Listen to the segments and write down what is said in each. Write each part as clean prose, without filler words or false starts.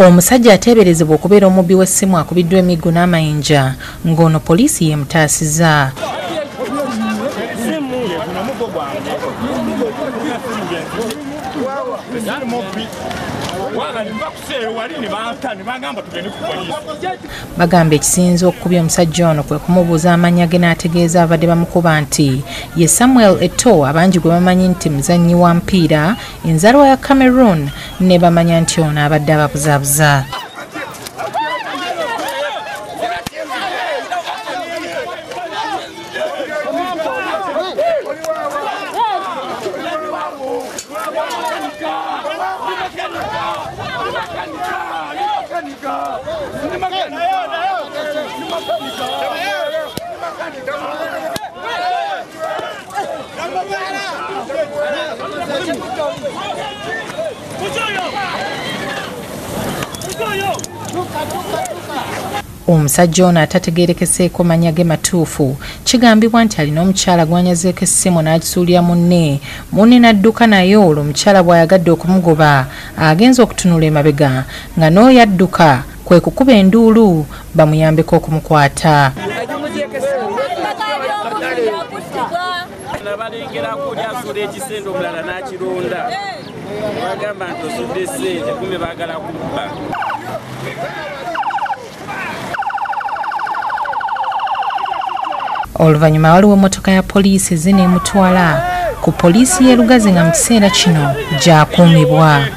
Omusajja ateeberezebwa okubeera omubbi w'essimu akubiddwa emiggo n'amayinja ng'ono poliisi yemutaasiza. Bagamba ekisinze okukubya omusajja ono kwe kumubuuza amannya ge n'ategeeza abadde bamukuba nti ye Samuel Eto'o, abangi gwe bamanyi nti muzannyi wa mpiira enzaalwa ya Cameroon, ne bamanya nti ono abadde ababuzaabuza. Omusajja ono atategeerekeseeko mannya ge matuufu, kigambibwa nti alina omukyala gwanyazeeko essimu n'agisuulira munne n'adduka naye olwo omukyala bw'ayagadde okumugoba agenza okutunula emabega nga n'oyo adduka kwe kukuba enduulu bamuyambeko okumukwata. Oluvannyuma waliwo emmotoka ya poliisi ezineemutwala ku poliisi y'e Lugazi nga mu kiseera kino gy'akuumibwa.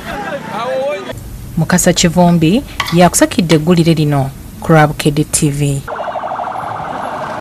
Mukasa Kivumbi yakusakidde eggulire lino ku Bukedde TV.